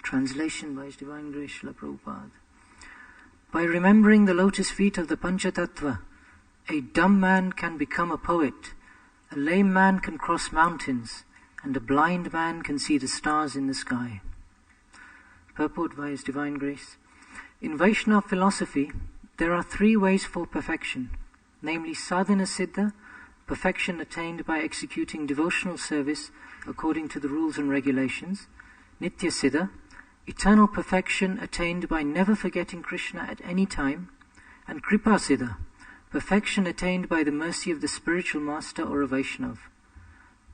Translation by His Divine Grace Srila Prabhupada. By remembering the lotus feet of the Panchatattva, a dumb man can become a poet, a lame man can cross mountains, and a blind man can see the stars in the sky. Purport by His Divine Grace. In Vaishnava philosophy, there are 3 ways for perfection, namely sadhana siddha, perfection attained by executing devotional service according to the rules and regulations; nitya siddha, eternal perfection attained by never forgetting Krishna at any time; and kripa siddha, perfection attained by the mercy of the spiritual master or a Vaishnava.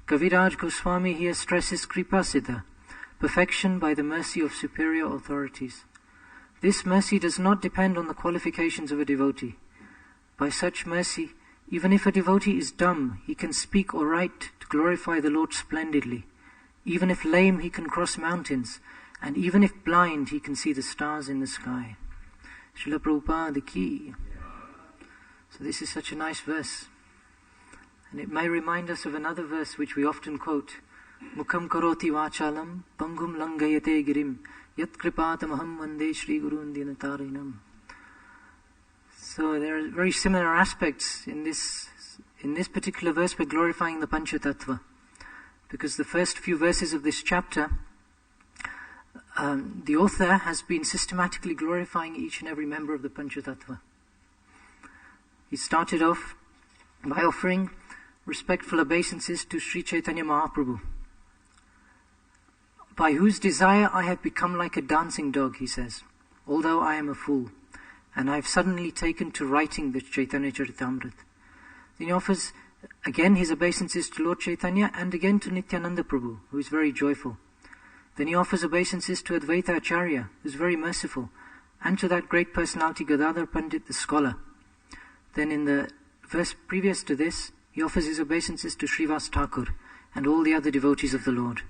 Kaviraj Goswami here stresses kripa siddha, perfection by the mercy of superior authorities. This mercy does not depend on the qualifications of a devotee. By such mercy, even if a devotee is dumb, he can speak or write to glorify the Lord splendidly. Even if lame, he can cross mountains, and even if blind, he can see the stars in the sky. Srila Prabhupada ki. So this is such a nice verse. And it may remind us of another verse which we often quote. Mukham karoti vachalam, pangum langayate girim, yat kripatam aham vande Shri Gurun dinatarinam. So there are very similar aspects in this particular verse. We're glorifying the Panchatattva, because the first few verses of this chapter, the author has been systematically glorifying each and every member of the Panchatattva. He started off by offering respectful obeisances to Sri Chaitanya Mahaprabhu, by whose desire I have become like a dancing dog, he says, although I am a fool, and I have suddenly taken to writing the Chaitanya Charitamrita. Then he offers again his obeisances to Lord Chaitanya and again to Nityananda Prabhu, who is very joyful. Then he offers obeisances to Advaita Acharya, who is very merciful, and to that great personality Gadadhar Pandit, the scholar. Then in the verse previous to this, he offers his obeisances to Srivas Thakur and all the other devotees of the Lord.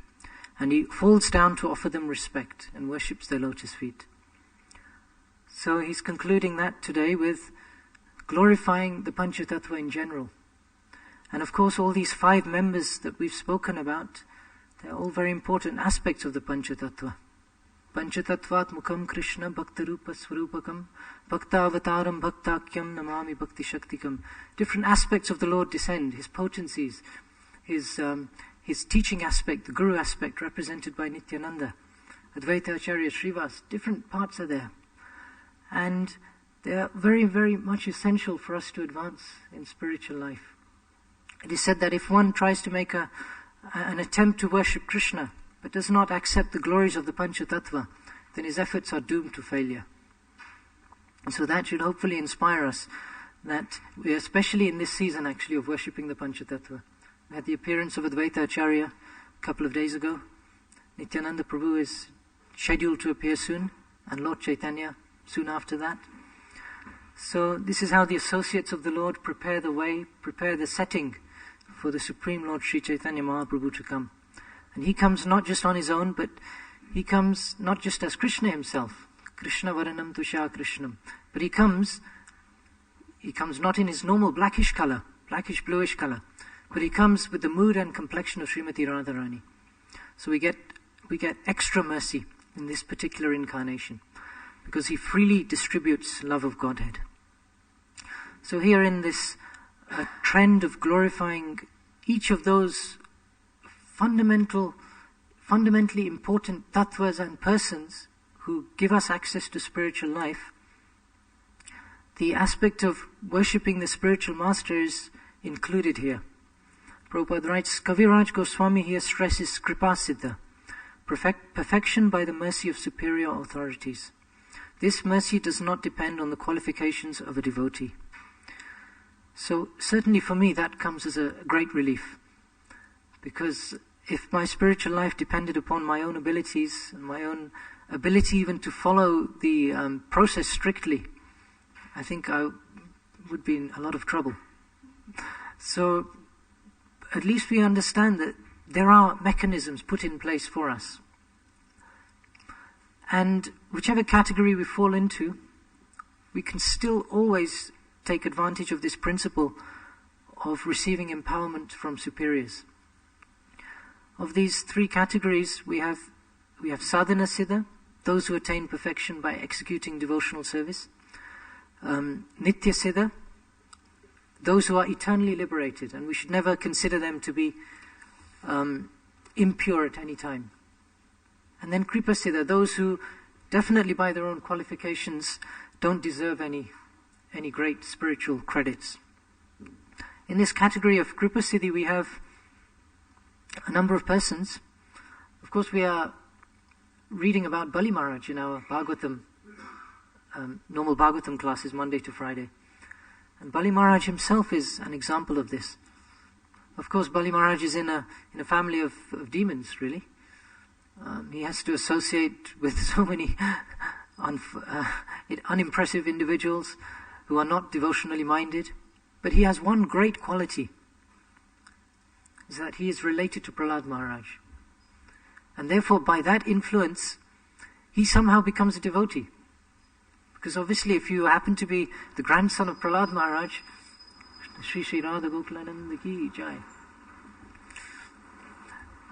And he falls down to offer them respect and worships their lotus feet. So he's concluding that today with glorifying the Panchatattva in general. And of course all these 5 members that we've spoken about, they're all very important aspects of the Panchatattva. Panchatattvat mukham Krishna bhaktarupa swarupakam bhakta avataram bhaktakyam namami bhakti shaktikam. Different aspects of the Lord descend, his potencies, his teaching aspect, the guru aspect represented by Nityananda, Advaita Acharya, Srivas, different parts are there. And they are very, very much essential for us to advance in spiritual life. It is said that if one tries to make an attempt to worship Krishna, but does not accept the glories of the Panchatattva, then his efforts are doomed to failure. And so that should hopefully inspire us, that we, especially in this season actually of worshipping the Panchatattva. We had the appearance of Advaita Acharya a couple of days ago. Nityananda Prabhu is scheduled to appear soon, and Lord Chaitanya soon after that. So this is how the associates of the Lord prepare the way, prepare the setting for the Supreme Lord Sri Chaitanya Mahaprabhu to come. And he comes not just on his own, but he comes not just as Krishna himself, Krishna Varanam Tusha Krishnam, but he comes not in his normal blackish color, blackish bluish color, but he comes with the mood and complexion of Srimati Radharani. So we get extra mercy in this particular incarnation, because he freely distributes love of Godhead. So here in this trend of glorifying each of those fundamentally important tattvas and persons who give us access to spiritual life, the aspect of worshipping the spiritual master is included here. Prabhupada writes, Kaviraj Goswami here stresses kripa siddha, perfection by the mercy of superior authorities. This mercy does not depend on the qualifications of a devotee. So certainly for me that comes as a great relief, because if my spiritual life depended upon my own abilities and my own ability even to follow the process strictly, I think I would be in a lot of trouble. So at least we understand that there are mechanisms put in place for us. And whichever category we fall into, we can still always take advantage of this principle of receiving empowerment from superiors. Of these 3 categories, we have we have sadhana siddha, those who attain perfection by executing devotional service. Nitya siddha, those who are eternally liberated, and we should never consider them to be impure at any time. And then kripa siddha, those who definitely by their own qualifications don't deserve any great spiritual credits. In this category of kripa siddhi we have a number of persons. Of course we are reading about Bali Maharaj in our Bhagavatam, normal Bhagavatam classes Monday to Friday. And Bali Maharaj himself is an example of this. Of course Bali Maharaj is in a family of demons, really. He has to associate with so many unimpressive individuals who are not devotionally minded. But he has one great quality, is that he is related to Prahlad Maharaj. And therefore by that influence, he somehow becomes a devotee. Because obviously if you happen to be the grandson of Prahlad Maharaj, Shri Shri Radha Gokulananda Ki Jai,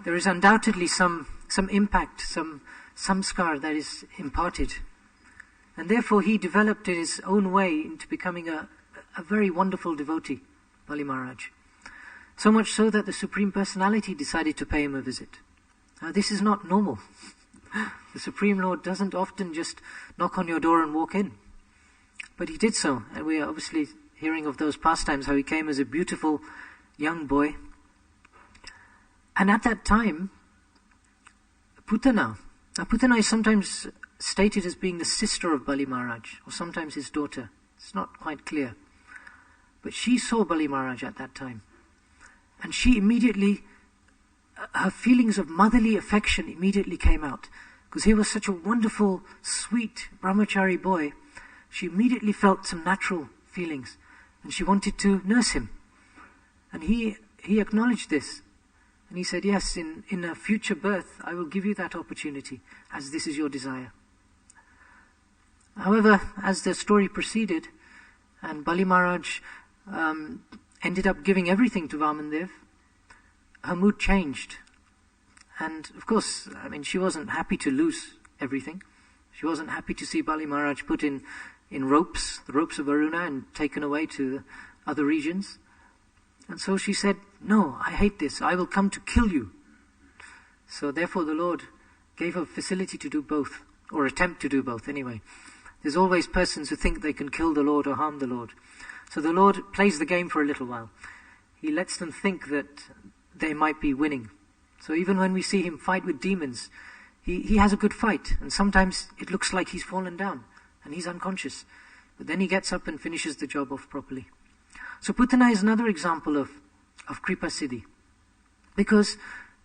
there is undoubtedly some impact, some samskar that is imparted. And therefore he developed in his own way into becoming a very wonderful devotee, Bali Maharaj. So much so that the Supreme Personality decided to pay him a visit. Now this is not normal. The Supreme Lord doesn't often just knock on your door and walk in. But he did so, and we are obviously hearing of those pastimes, how he came as a beautiful young boy. And at that time, Putana is sometimes stated as being the sister of Bali Maharaj, or sometimes his daughter. It's not quite clear. But she saw Bali Maharaj at that time. And she immediately, her feelings of motherly affection immediately came out. Because he was such a wonderful, sweet brahmachari boy, she immediately felt some natural feelings. And she wanted to nurse him. And he acknowledged this. And he said, yes, in a future birth, I will give you that opportunity, as this is your desire. However, as the story proceeded, and Bali Maharaj ended up giving everything to Vamandev, her mood changed. And of course, she wasn't happy to lose everything. She wasn't happy to see Bali Maharaj put in ropes, the ropes of Varuna, and taken away to the other regions. And so she said, no, I hate this. I will come to kill you. So therefore the Lord gave her facility to do both, or attempt to do both anyway. There's always persons who think they can kill the Lord or harm the Lord. So the Lord plays the game for a little while. He lets them think that they might be winning. So even when we see him fight with demons, he has a good fight. And sometimes it looks like he's fallen down and he's unconscious. But then he gets up and finishes the job off properly. So Putana is another example of Kripa Siddhi. Because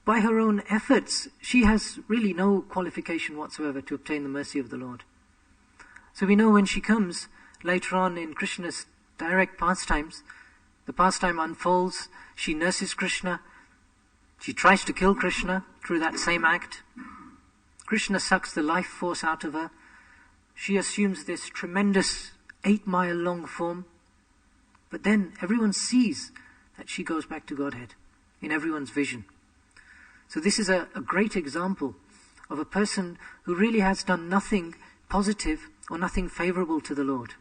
by her own efforts, she has really no qualification whatsoever to obtain the mercy of the Lord. So we know when she comes later on in Krishna's direct pastimes, the pastime unfolds, she nurses Krishna, she tries to kill Krishna through that same act. Krishna sucks the life force out of her. She assumes this tremendous 8-mile long form. But then everyone sees that she goes back to Godhead in everyone's vision. So this is a great example of a person who really has done nothing positive or nothing favorable to the Lord.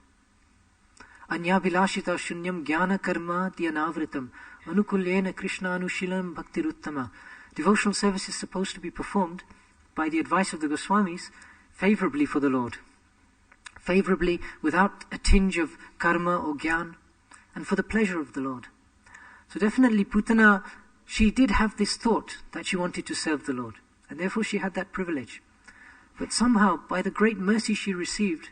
Anya vilashita shunyam jnana karma dhyanavritam anukulyena krishna anushilam bhaktiruttama. Devotional service is supposed to be performed by the advice of the Goswamis favorably for the Lord. Favorably, without a tinge of karma or jnana, and for the pleasure of the Lord. So definitely Putana, she did have this thought that she wanted to serve the Lord. And therefore she had that privilege. But somehow, by the great mercy she received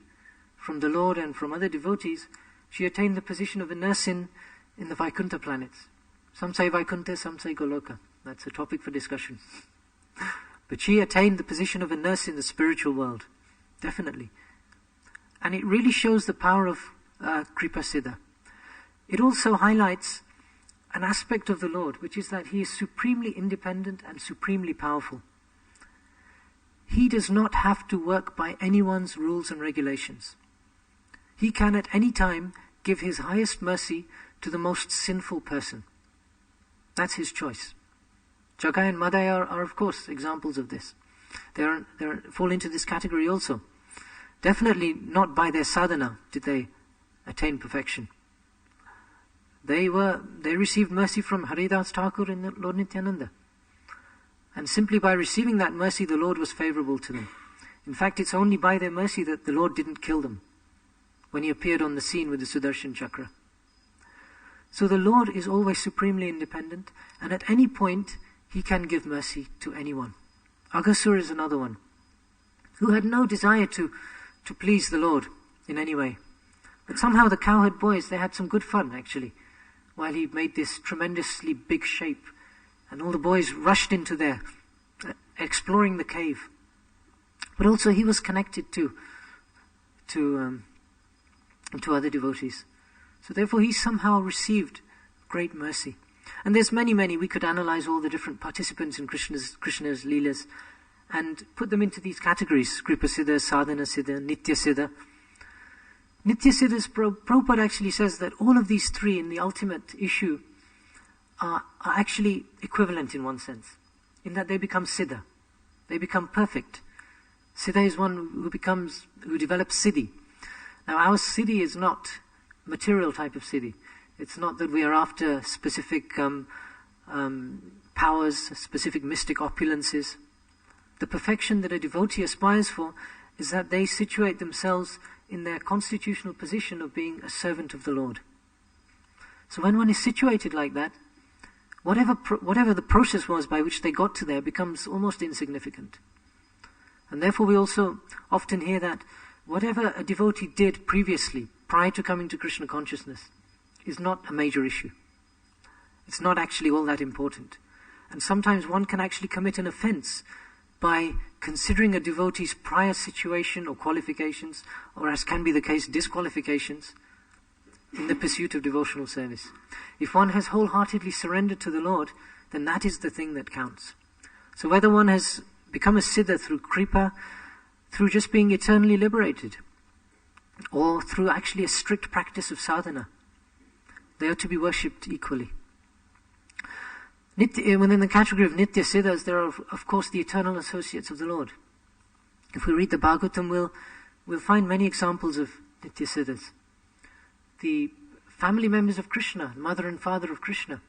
from the Lord and from other devotees, she attained the position of a nurse in the Vaikuntha planets. Some say Vaikuntha, some say Goloka. That's a topic for discussion. But she attained the position of a nurse in the spiritual world. Definitely. And it really shows the power of Kripa Siddha. It also highlights an aspect of the Lord, which is that he is supremely independent and supremely powerful. He does not have to work by anyone's rules and regulations. He can at any time give his highest mercy to the most sinful person. That's his choice. Jagai and Madai are of course examples of this. They fall into this category also. Definitely not by their sadhana did they attain perfection. They received mercy from Haridas Thakur and Lord Nityananda. And simply by receiving that mercy, the Lord was favorable to them. In fact, it's only by their mercy that the Lord didn't kill them when he appeared on the scene with the Sudarshan Chakra. So the Lord is always supremely independent, and at any point he can give mercy to anyone. Aghasur is another one, who had no desire to please the Lord in any way. But somehow the cowherd boys, they had some good fun actually, while he made this tremendously big shape, and all the boys rushed into there, exploring the cave. But also he was connected to other devotees. So therefore he somehow received great mercy. And there's many, we could analyze all the different participants in Krishna's Leelas and put them into these categories: Kripa Siddha, Sadhana Siddha, Nitya Siddha. Nitya Siddhas, Prabhupada actually says that all of these three in the ultimate issue are actually equivalent in one sense, in that they become Siddha. They become perfect. Siddha is one who develops Siddhi. Now our Siddhi is not material type of Siddhi. It's not that we are after specific powers, specific mystic opulences. The perfection that a devotee aspires for is that they situate themselves in their constitutional position of being a servant of the Lord. So when one is situated like that, whatever the process was by which they got to there becomes almost insignificant. And therefore we also often hear that whatever a devotee did previously, prior to coming to Krishna consciousness, is not a major issue. It's not actually all that important. And sometimes one can actually commit an offense by considering a devotee's prior situation or qualifications, or as can be the case, disqualifications, in the pursuit of devotional service. If one has wholeheartedly surrendered to the Lord, then that is the thing that counts. So whether one has become a siddha through kripa, through just being eternally liberated, or through actually a strict practice of sadhana, they are to be worshipped equally. Within the category of Nitya Siddhas, there are, of course, the eternal associates of the Lord. If we read the Bhagavatam, we'll find many examples of Nitya Siddhas. The family members of Krishna, mother and father of Krishna,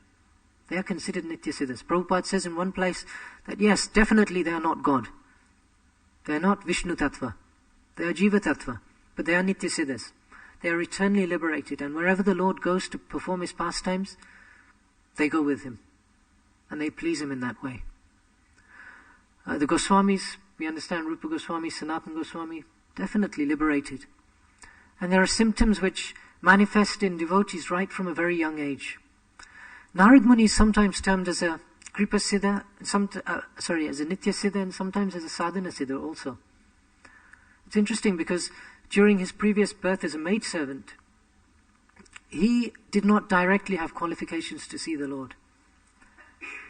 they are considered Nitya Siddhas. Prabhupada says in one place that yes, definitely they are not God. They are not Vishnu Tattva. They are Jiva Tattva. But they are Nitya Siddhas. They are eternally liberated, and wherever the Lord goes to perform his pastimes, they go with him. And they please him in that way. The Goswamis, we understand Rupa Goswami, Sanatana Goswami, definitely liberated. And there are symptoms which manifest in devotees right from a very young age. Narad Muni is sometimes termed as a Kripa Siddha, as a Nitya Siddha, and sometimes as a Sadhana Siddha also. It's interesting because during his previous birth as a maidservant, he did not directly have qualifications to see the Lord.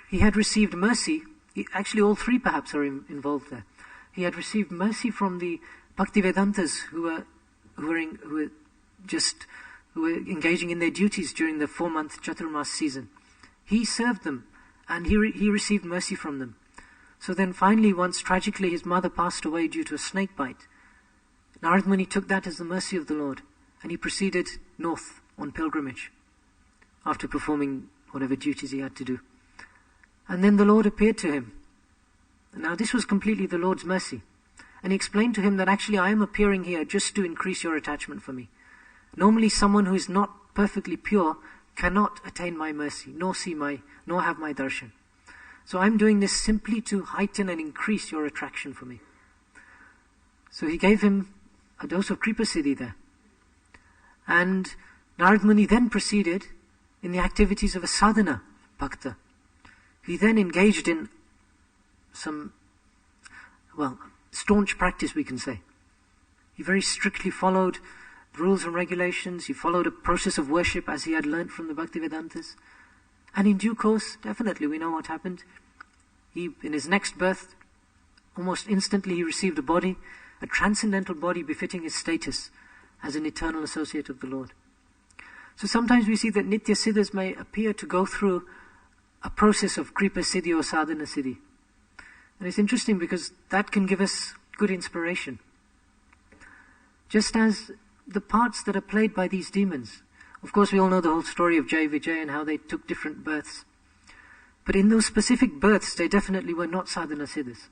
He had received mercy. Actually, all three perhaps are involved there. He had received mercy from the Bhaktivedantas who were engaging in their duties during the 4-month Chaturmas season. He served them, and he received mercy from them. So then finally, once tragically his mother passed away due to a snake bite, Narad Muni took that as the mercy of the Lord, and he proceeded north on pilgrimage after performing whatever duties he had to do. And then the Lord appeared to him. Now this was completely the Lord's mercy. And he explained to him that actually I am appearing here just to increase your attachment for me. Normally someone who is not perfectly pure cannot attain my mercy, nor have my darshan. So I'm doing this simply to heighten and increase your attraction for me. So he gave him a dose of Kripa Siddhi there. And Narad Muni then proceeded in the activities of a sadhana bhakta. He then engaged in some, staunch practice, we can say. He very strictly followed rules and regulations. He followed a process of worship as he had learnt from the Bhaktivedantas. And in due course, definitely, we know what happened. In his next birth, almost instantly he received a body, a transcendental body befitting his status as an eternal associate of the Lord. So sometimes we see that Nitya Siddhas may appear to go through a process of Kripa Siddhi or Sadhana Siddhi. And it's interesting because that can give us good inspiration. Just as the parts that are played by these demons. Of course, we all know the whole story of Jai Vijay and how they took different births. But in those specific births, they definitely were not sadhana siddhas.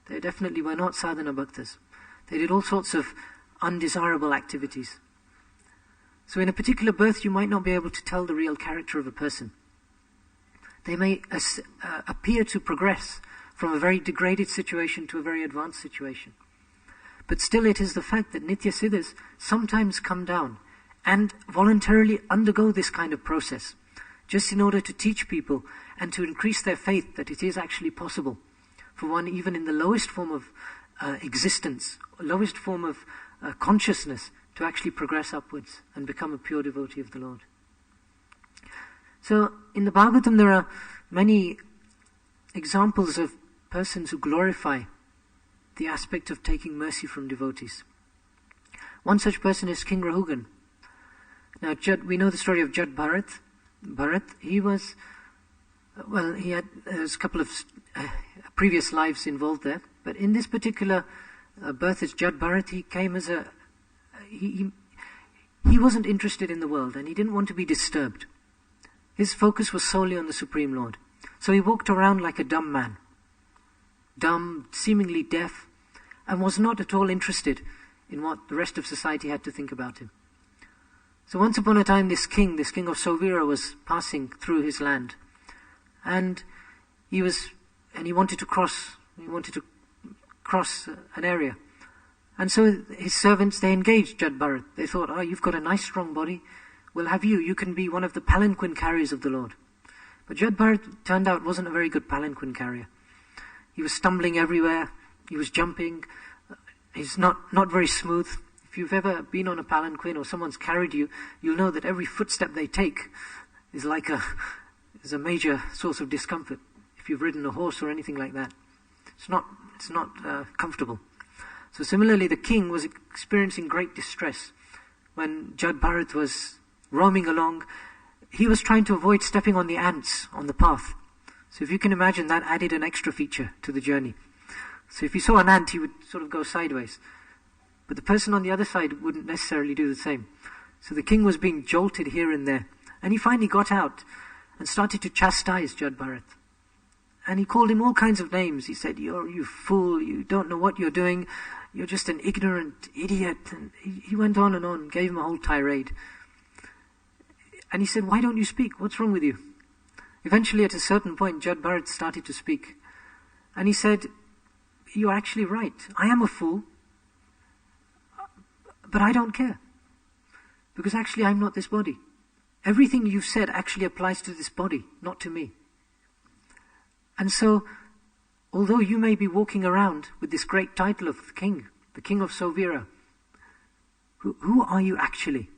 They definitely were not sadhana bhaktas. They did all sorts of undesirable activities. So in a particular birth, you might not be able to tell the real character of a person. They may appear to progress from a very degraded situation to a very advanced situation. But still it is the fact that Nitya Siddhas sometimes come down and voluntarily undergo this kind of process, just in order to teach people and to increase their faith that it is actually possible for one, even in the lowest form of existence, lowest form of consciousness, to actually progress upwards and become a pure devotee of the Lord. So in the Bhagavatam there are many examples of persons who glorify the aspect of taking mercy from devotees. One such person is King Rahugan. Now we know the story of Jad Bharat. He had a couple of previous lives involved there, but in this particular birth as Jad Bharat, he came as he wasn't interested in the world and he didn't want to be disturbed. His focus was solely on the Supreme Lord. So he walked around like a dumb man, dumb, seemingly deaf, and was not at all interested in what the rest of society had to think about him. So once upon a time this king of Sovira, was passing through his land, and he wanted to cross an area. And so his servants, they engaged Jad Bharat. They thought, oh, you've got a nice strong body, we'll have you can be one of the palanquin carriers of the Lord. But Jad Bharat turned out wasn't a very good palanquin carrier. He was stumbling everywhere, he was jumping, he's not very smooth. If you've ever been on a palanquin or someone's carried you, you'll know that every footstep they take is a major source of discomfort. If you've ridden a horse or anything like that, it's not comfortable. So similarly, the king was experiencing great distress when Jad Bharat was roaming along. He was trying to avoid stepping on the ants on the path. So if you can imagine, that added an extra feature to the journey. So if he saw an ant, he would sort of go sideways. But the person on the other side wouldn't necessarily do the same. So the king was being jolted here and there. And he finally got out and started to chastise Jad Bharat. And he called him all kinds of names. He said, you fool, you don't know what you're doing, you're just an ignorant idiot. And he went on and on, gave him a whole tirade. And he said, why don't you speak? What's wrong with you? Eventually, at a certain point, Jad Bharat started to speak. And he said, you're actually right. I am a fool. But I don't care. Because actually, I'm not this body. Everything you've said actually applies to this body, not to me. And so, although you may be walking around with this great title of the king of Sovira, who are you actually?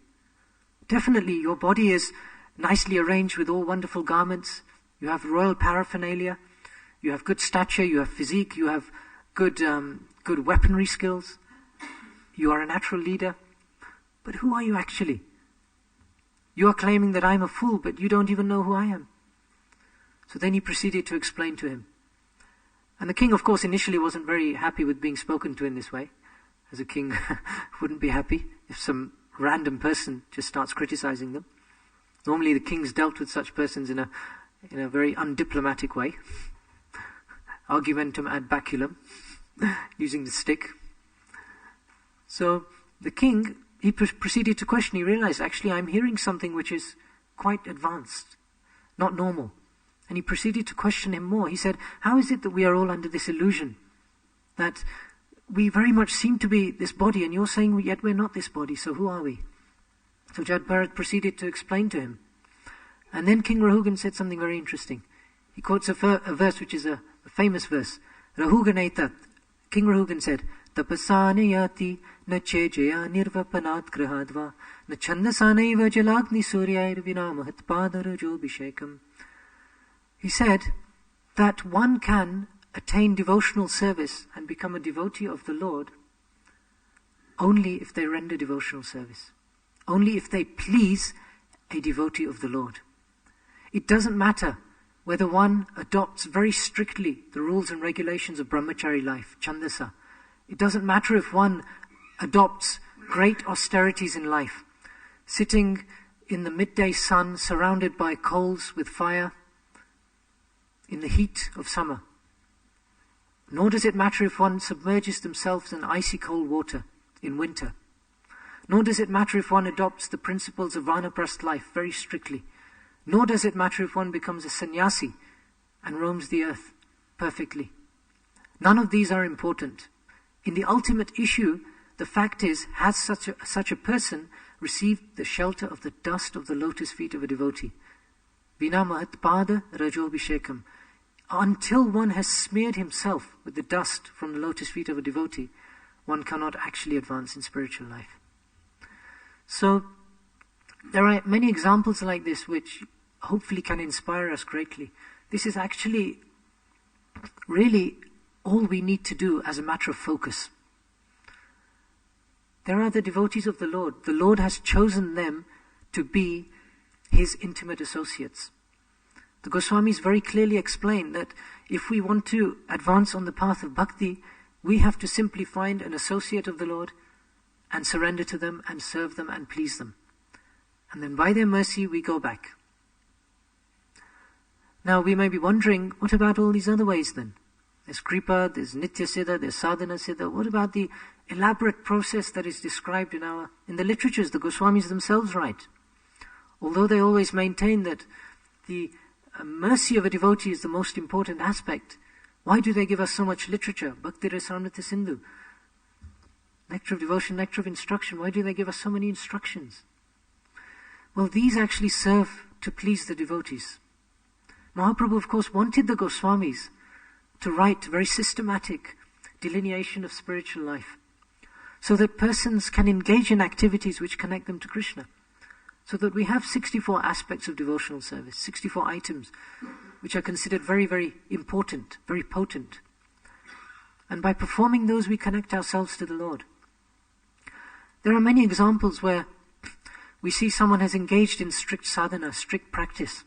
Definitely, your body is nicely arranged with all wonderful garments. You have royal paraphernalia. You have good stature. You have physique. You have good weaponry skills. You are a natural leader. But who are you actually? You are claiming that I'm a fool, but you don't even know who I am. So then he proceeded to explain to him. And the king, of course, initially wasn't very happy with being spoken to in this way, as a king wouldn't be happy if some random person just starts criticizing them. Normally the kings dealt with such persons in a very undiplomatic way. Argumentum ad baculum, using the stick. So the king, he proceeded to question. He realized, actually, I'm hearing something which is quite advanced, not normal. And he proceeded to question him more. He said, how is it that we are all under this illusion that we very much seem to be this body, and you're saying yet we're not this body, so who are we? So Jad Bharat proceeded to explain to him. And then King Rahugan said something very interesting. He quotes a verse which is a famous verse. Rahuganaitat. King Rahugan said, Tapasanayati na chejaya nirvapanat grahadva na chandasanaiva jalagni suryair vinamahat padarajo bhishekam. He said that one can attain devotional service and become a devotee of the Lord only if they render devotional service. Only if they please a devotee of the Lord. It doesn't matter whether one adopts very strictly the rules and regulations of brahmachari life, chandasa. It doesn't matter if one adopts great austerities in life, sitting in the midday sun, surrounded by coals with fire, in the heat of summer. Nor does it matter if one submerges themselves in icy cold water in winter. Nor does it matter if one adopts the principles of vanaprastha life very strictly. Nor does it matter if one becomes a sannyasi and roams the earth perfectly. None of these are important. In the ultimate issue, the fact is, has such a person received the shelter of the dust of the lotus feet of a devotee? Vina mahatpada rajobhishekam. Until one has smeared himself with the dust from the lotus feet of a devotee, one cannot actually advance in spiritual life. So, there are many examples like this which hopefully can inspire us greatly. This is actually really all we need to do as a matter of focus. There are the devotees of the Lord. The Lord has chosen them to be His intimate associates. The Goswamis very clearly explain that if we want to advance on the path of bhakti, we have to simply find an associate of the Lord and surrender to them and serve them and please them. And then by their mercy we go back. Now we may be wondering, what about all these other ways then? There's kripa, there's nitya siddha, there's sadhana siddha. What about the elaborate process that is described in the literatures the Goswamis themselves write? Although they always maintain that the mercy of a devotee is the most important aspect, why do they give us so much literature? Bhakti Rasamrita Sindhu, nectar of devotion, nectar of instruction. Why do they give us so many instructions? Well, these actually serve to please the devotees. Mahaprabhu, of course, wanted the Goswamis to write very systematic delineation of spiritual life, so that persons can engage in activities which connect them to Krishna. So that we have 64 aspects of devotional service, 64 items, which are considered very, very important, very potent. And by performing those, we connect ourselves to the Lord. There are many examples where we see someone has engaged in strict sadhana, strict practice,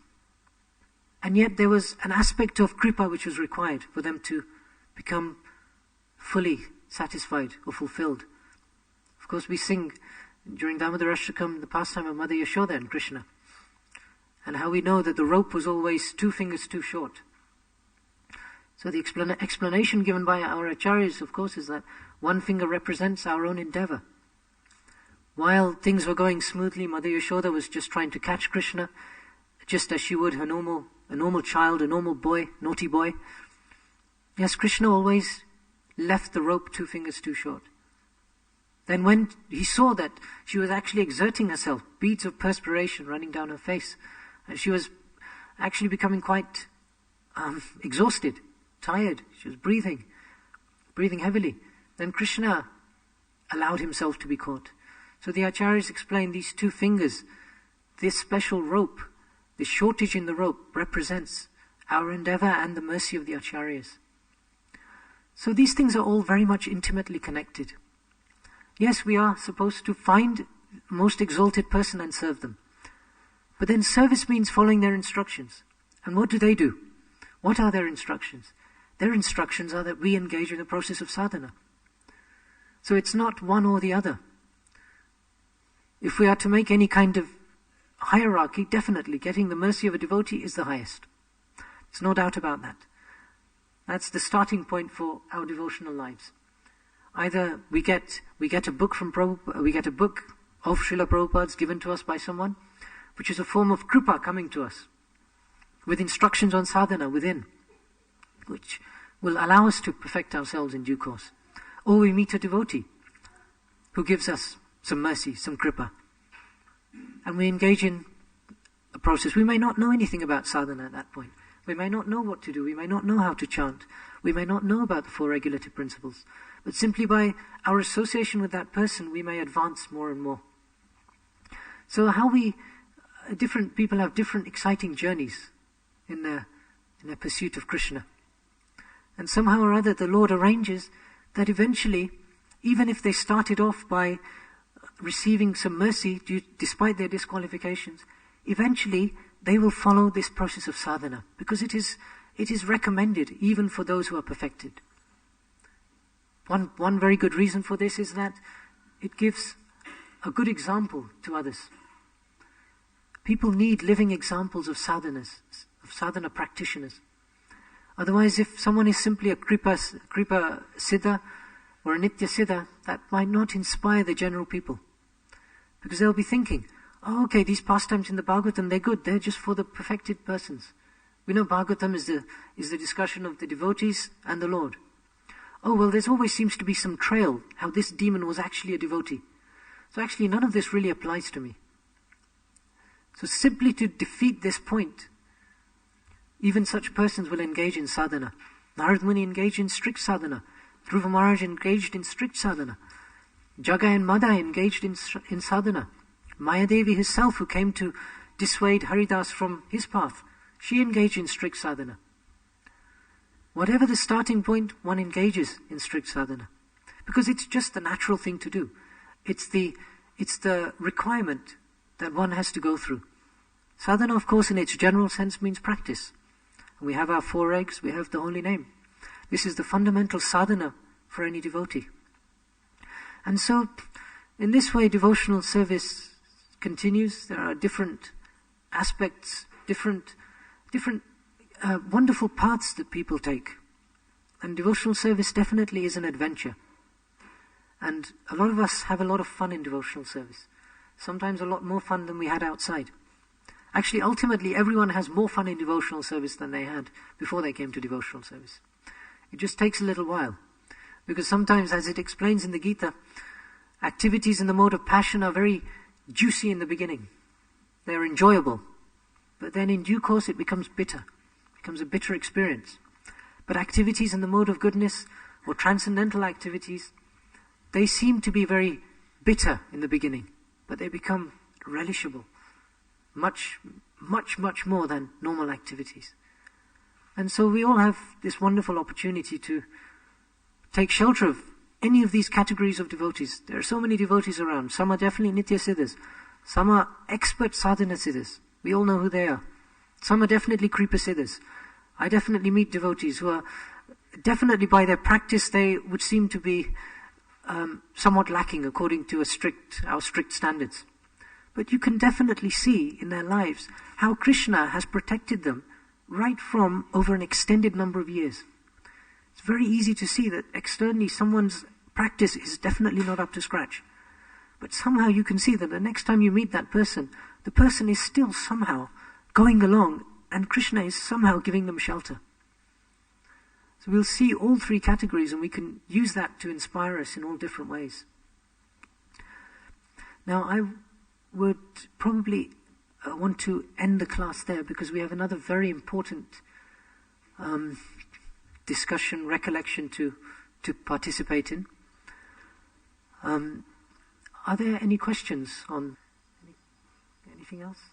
and yet there was an aspect of kripa which was required for them to become fully satisfied or fulfilled. Of course, we sing during Damodar Ashtakam the pastime of Mother Yashoda and Krishna, and how we know that the rope was always 2 fingers too short. So the explanation given by our acharyas, of course, is that 1 finger represents our own endeavor. While things were going smoothly, Mother Yashoda was just trying to catch Krishna, just as she would a normal child, a normal boy, naughty boy. Yes, Krishna always left the rope 2 fingers too short. Then when he saw that she was actually exerting herself, beads of perspiration running down her face, and she was actually becoming quite exhausted, tired, she was breathing heavily, then Krishna allowed himself to be caught. So the acharyas explain these 2 fingers, this special rope, this shortage in the rope represents our endeavor and the mercy of the acharyas. So these things are all very much intimately connected. Yes, we are supposed to find the most exalted person and serve them. But then service means following their instructions. And what do? What are their instructions? Their instructions are that we engage in the process of sadhana. So it's not one or the other. If we are to make any kind of hierarchy, definitely getting the mercy of a devotee is the highest. There's no doubt about that. That's the starting point for our devotional lives. Either we get a book from Prabhupada, we get a book of Srila Prabhupada's given to us by someone, which is a form of kripa coming to us, with instructions on sadhana within, which will allow us to perfect ourselves in due course. Or we meet a devotee who gives us some mercy, some kripa, and we engage in a process. We may not know anything about sadhana at that point. We may not know what to do. We may not know how to chant. We may not know about the 4 regulative principles. But simply by our association with that person, we may advance more and more. So different people have different exciting journeys in their pursuit of Krishna. And somehow or other, the Lord arranges that eventually, even if they started off by receiving some mercy despite their disqualifications, eventually they will follow this process of sadhana, because it is recommended even for those who are perfected. One very good reason for this is that it gives a good example to others. People need living examples of sadhanas, of sadhana practitioners. Otherwise, if someone is simply a kripa siddha or a nitya siddha, that might not inspire the general people. Because they'll be thinking, oh, okay, these pastimes in the Bhagavatam, they're good, they're just for the perfected persons. We know Bhagavatam is the discussion of the devotees and the Lord. Oh, well, there's always seems to be some trail, how this demon was actually a devotee. So actually, none of this really applies to me. So simply to defeat this point, even such persons will engage in sadhana. Narad Muni engaged in strict sadhana. Dhruva Maharaj engaged in strict sadhana. Jaga and Madai engaged in sadhana. Mayadevi herself, who came to dissuade Haridas from his path, she engaged in strict sadhana. Whatever the starting point, one engages in strict sadhana. Because it's just the natural thing to do. It's the requirement that one has to go through. Sadhana, of course, in its general sense means practice. We have our 4 eggs, we have the holy name. This is the fundamental sadhana for any devotee. And so, in this way, devotional service continues. There are different aspects, different wonderful paths that people take. And devotional service definitely is an adventure. And a lot of us have a lot of fun in devotional service. Sometimes a lot more fun than we had outside. Actually, ultimately, everyone has more fun in devotional service than they had before they came to devotional service. It just takes a little while. Because sometimes, as it explains in the Gita, activities in the mode of passion are very juicy in the beginning. They're enjoyable. But then in due course it becomes bitter. It becomes a bitter experience. But activities in the mode of goodness, or transcendental activities, they seem to be very bitter in the beginning. But they become relishable. Much, much, much more than normal activities. And so we all have this wonderful opportunity to take shelter of any of these categories of devotees. There are so many devotees around. Some are definitely nitya siddhas. Some are expert sadhana siddhas. We all know who they are. Some are definitely kripa siddhas. I definitely meet devotees who are definitely by their practice they would seem to be somewhat lacking according to our strict standards. But you can definitely see in their lives how Krishna has protected them right from over an extended number of years. It's very easy to see that externally someone's practice is definitely not up to scratch. But somehow you can see that the next time you meet that person, the person is still somehow going along and Krishna is somehow giving them shelter. So we'll see all 3 categories and we can use that to inspire us in all different ways. Now I would probably want to end the class there because we have another very important discussion, recollection to participate in. Are there any questions on anything else?